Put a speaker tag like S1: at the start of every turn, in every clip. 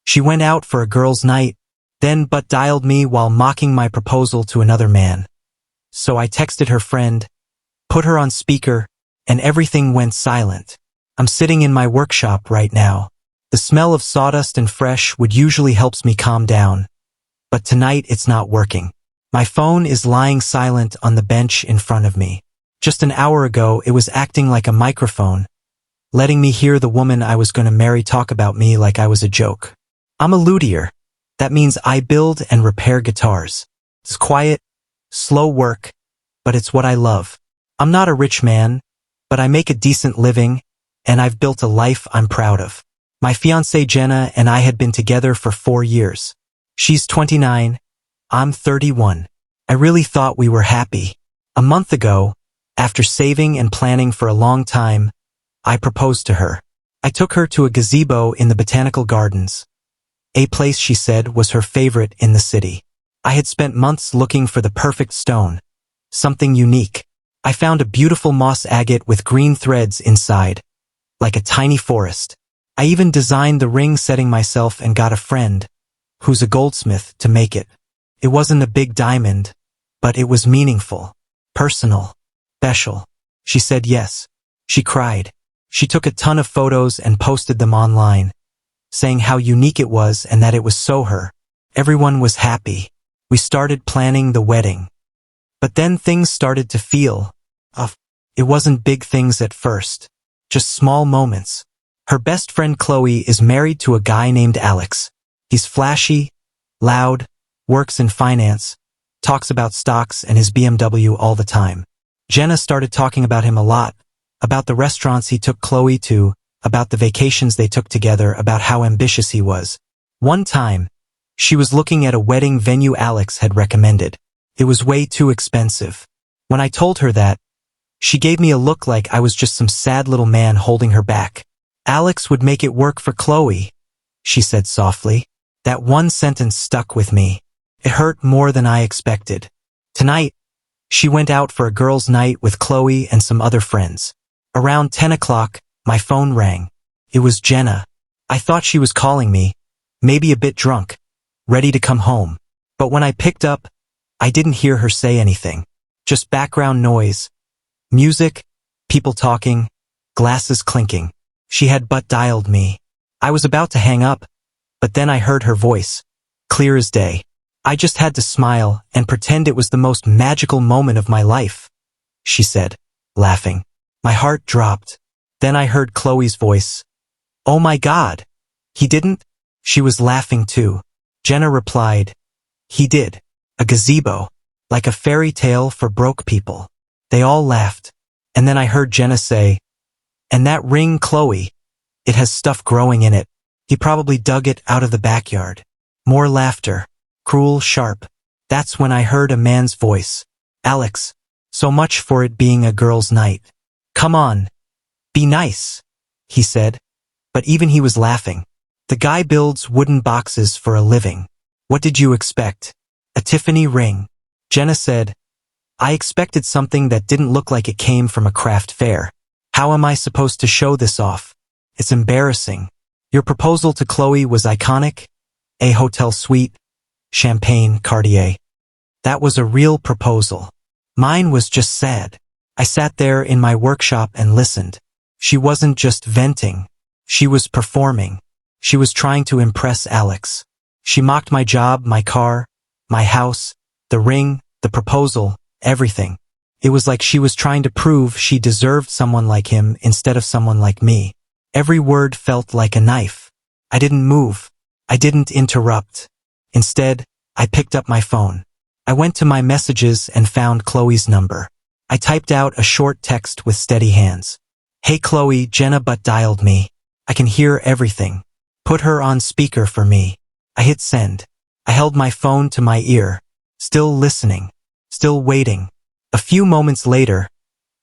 S1: She went out for a girls' night, then but dialed me while mocking my proposal to another man. So I texted her friend, put her on speaker, and everything went silent. I'm sitting in my workshop right now. The smell of sawdust and fresh wood usually helps me calm down. But tonight it's not working. My phone is lying silent on the bench in front of me. Just an hour ago it was acting like a microphone, letting me hear the woman I was going to marry talk about me like I was a joke. I'm a luthier. That means I build and repair guitars. It's quiet, slow work, but it's what I love. I'm not a rich man, but I make a decent living, and I've built a life I'm proud of. My fiancée Jenna and I had been together for 4 years. She's 29, I'm 31. I really thought we were happy. A month ago, after saving and planning for a long time, I proposed to her. I took her to a gazebo in the botanical gardens. A place she said was her favorite in the city. I had spent months looking for the perfect stone, something unique. I found a beautiful moss agate with green threads inside, like a tiny forest. I even designed the ring setting myself and got a friend, who's a goldsmith, to make it. It wasn't a big diamond, but it was meaningful, personal, special. She said yes. She cried. She took a ton of photos and posted them online, saying how unique it was and that it was so her. Everyone was happy. We started planning the wedding. But then things started to feel off. It wasn't big things at first, just small moments. Her best friend Chloe is married to a guy named Alex. He's flashy, loud, works in finance, talks about stocks and his BMW all the time. Jenna started talking about him a lot, about the restaurants he took Chloe to, about the vacations they took together, about how ambitious he was. One time, she was looking at a wedding venue Alex had recommended. It was way too expensive. When I told her that, she gave me a look like I was just some sad little man holding her back. Alex would make it work for Chloe, she said softly. That one sentence stuck with me. It hurt more than I expected. Tonight, she went out for a girls' night with Chloe and some other friends. Around 10 o'clock, my phone rang. It was Jenna. I thought she was calling me, maybe a bit drunk, ready to come home. But when I picked up, I didn't hear her say anything. Just background noise. Music, people talking, glasses clinking. She had but dialed me. I was about to hang up, but then I heard her voice, clear as day. I just had to smile and pretend it was the most magical moment of my life, she said, laughing. My heart dropped. Then I heard Chloe's voice. Oh my God. He didn't? She was laughing too. Jenna replied. He did. A gazebo. Like a fairy tale for broke people. They all laughed. And then I heard Jenna say, and that ring, Chloe, it has stuff growing in it. He probably dug it out of the backyard. More laughter. Cruel, sharp. That's when I heard a man's voice. Alex, so much for it being a girls' night. Come on. Be nice, he said. But even he was laughing. The guy builds wooden boxes for a living. What did you expect? A Tiffany ring. Jenna said, I expected something that didn't look like it came from a craft fair. How am I supposed to show this off? It's embarrassing. Your proposal to Chloe was iconic. A hotel suite, champagne, Cartier. That was a real proposal. Mine was just sad. I sat there in my workshop and listened. She wasn't just venting. She was performing. She was trying to impress Alex. She mocked my job, my car, my house, the ring, the proposal, everything. It was like she was trying to prove she deserved someone like him instead of someone like me. Every word felt like a knife. I didn't move. I didn't interrupt. Instead, I picked up my phone. I went to my messages and found Chloe's number. I typed out a short text with steady hands. Hey Chloe, Jenna but dialed me. I can hear everything. Put her on speaker for me. I hit send. I held my phone to my ear, still listening, still waiting. A few moments later,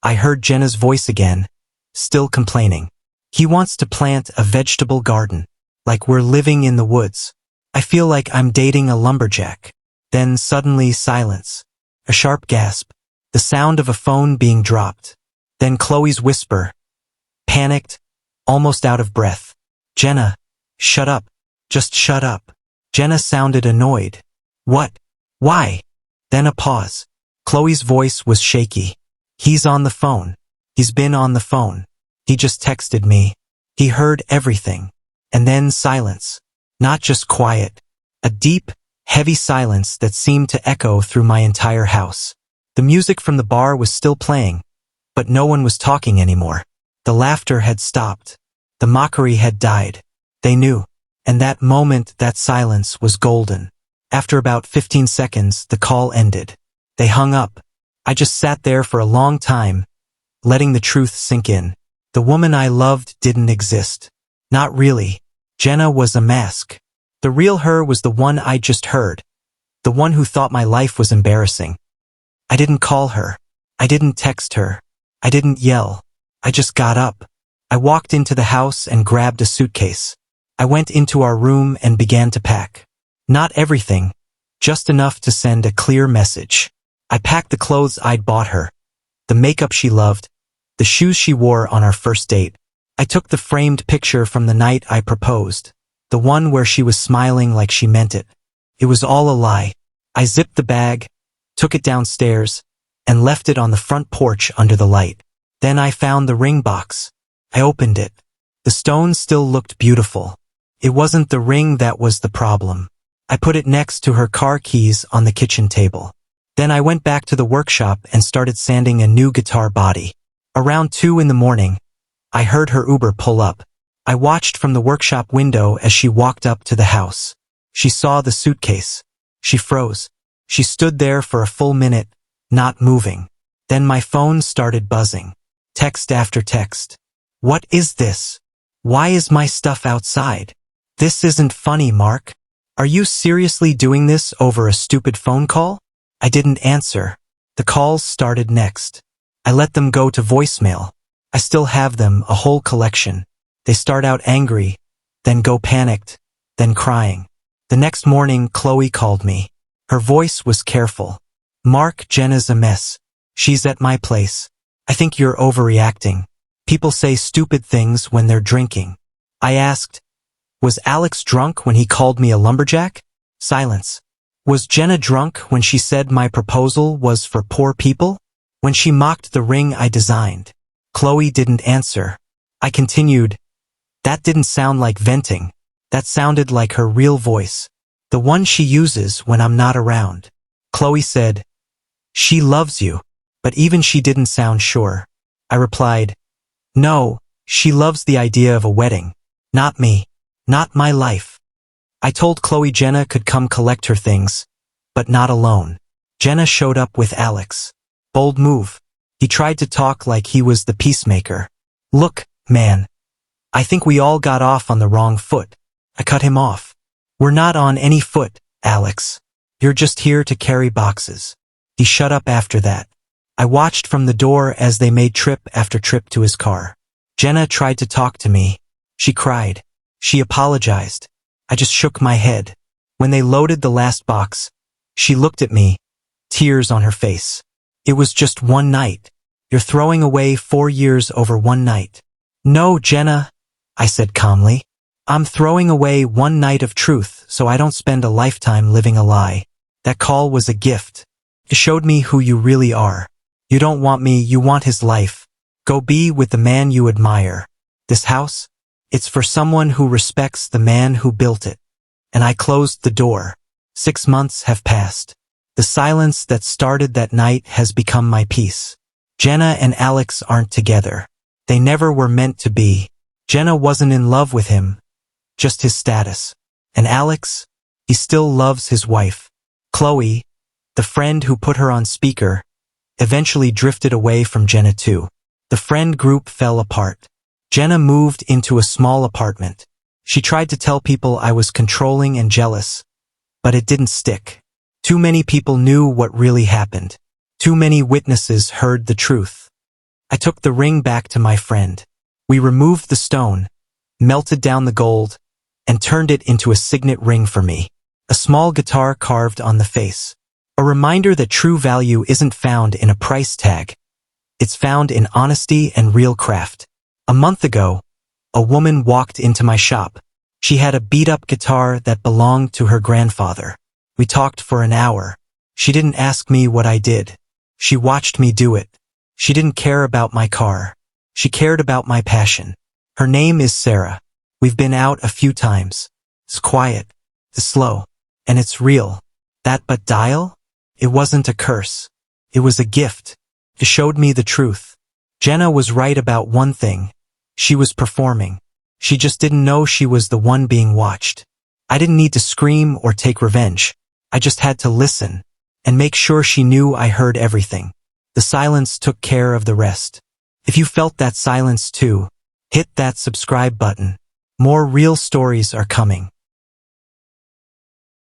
S1: I heard Jenna's voice again, still complaining. He wants to plant a vegetable garden, like we're living in the woods. I feel like I'm dating a lumberjack. Then suddenly silence. A sharp gasp. The sound of a phone being dropped. Then Chloe's whisper. Panicked, almost out of breath. Jenna, shut up. Just shut up. Jenna sounded annoyed. What? Why? Then a pause. Chloe's voice was shaky. He's on the phone. He's been on the phone. He just texted me. He heard everything. And then silence. Not just quiet. A deep, heavy silence that seemed to echo through my entire house. The music from the bar was still playing, but no one was talking anymore. The laughter had stopped. The mockery had died. They knew. And that moment, that silence was golden. After about 15 seconds, the call ended. They hung up. I just sat there for a long time, letting the truth sink in. The woman I loved didn't exist. Not really. Jenna was a mask. The real her was the one I just heard. The one who thought my life was embarrassing. I didn't call her. I didn't text her. I didn't yell. I just got up. I walked into the house and grabbed a suitcase. I went into our room and began to pack. Not everything, just enough to send a clear message. I packed the clothes I'd bought her, the makeup she loved, the shoes she wore on our first date. I took the framed picture from the night I proposed, the one where she was smiling like she meant it. It was all a lie. I zipped the bag, took it downstairs, and left it on the front porch under the light. Then I found the ring box. I opened it. The stone still looked beautiful. It wasn't the ring that was the problem. I put it next to her car keys on the kitchen table. Then I went back to the workshop and started sanding a new guitar body. Around 2 in the morning, I heard her Uber pull up. I watched from the workshop window as she walked up to the house. She saw the suitcase. She froze. She stood there for a full minute, not moving. Then my phone started buzzing. Text after text. What is this? Why is my stuff outside? This isn't funny, Mark. Are you seriously doing this over a stupid phone call? I didn't answer. The calls started next. I let them go to voicemail. I still have them, a whole collection. They start out angry, then go panicked, then crying. The next morning, Chloe called me. Her voice was careful. Mark, Jenna's a mess. She's at my place. I think you're overreacting. People say stupid things when they're drinking. I asked, was Alex drunk when he called me a lumberjack? Silence. Was Jenna drunk when she said my proposal was for poor people? When she mocked the ring I designed? Chloe didn't answer. I continued. That didn't sound like venting. That sounded like her real voice. The one she uses when I'm not around. Chloe said, she loves you. But even she didn't sound sure. I replied, no, she loves the idea of a wedding. Not me. Not my life. I told Chloe Jenna could come collect her things, but not alone. Jenna showed up with Alex. Bold move. He tried to talk like he was the peacemaker. Look, man. I think we all got off on the wrong foot. I cut him off. We're not on any foot, Alex. You're just here to carry boxes. He shut up after that. I watched from the door as they made trip after trip to his car. Jenna tried to talk to me. She cried. She apologized. I just shook my head. When they loaded the last box, she looked at me, tears on her face. It was just one night. You're throwing away 4 years over one night. No, Jenna, I said calmly. I'm throwing away one night of truth so I don't spend a lifetime living a lie. That call was a gift. It showed me who you really are. You don't want me, you want his life. Go be with the man you admire. This house? It's for someone who respects the man who built it. And I closed the door. 6 months have passed. The silence that started that night has become my peace. Jenna and Alex aren't together. They never were meant to be. Jenna wasn't in love with him, just his status. And Alex? He still loves his wife. Chloe, the friend who put her on speaker, eventually drifted away from Jenna too. The friend group fell apart. Jenna moved into a small apartment. She tried to tell people I was controlling and jealous, but it didn't stick. Too many people knew what really happened. Too many witnesses heard the truth. I took the ring back to my friend. We removed the stone, melted down the gold, and turned it into a signet ring for me. A small guitar carved on the face. A reminder that true value isn't found in a price tag. It's found in honesty and real craft. A month ago, a woman walked into my shop. She had a beat-up guitar that belonged to her grandfather. We talked for an hour. She didn't ask me what I did. She watched me do it. She didn't care about my car. She cared about my passion. Her name is Sarah. We've been out a few times. It's quiet. It's slow. And it's real. That but dial? It wasn't a curse. It was a gift. It showed me the truth. Jenna was right about one thing. She was performing. She just didn't know she was the one being watched. I didn't need to scream or take revenge. I just had to listen and make sure she knew I heard everything. The silence took care of the rest. If you felt that silence too, hit that subscribe button. More real stories are coming.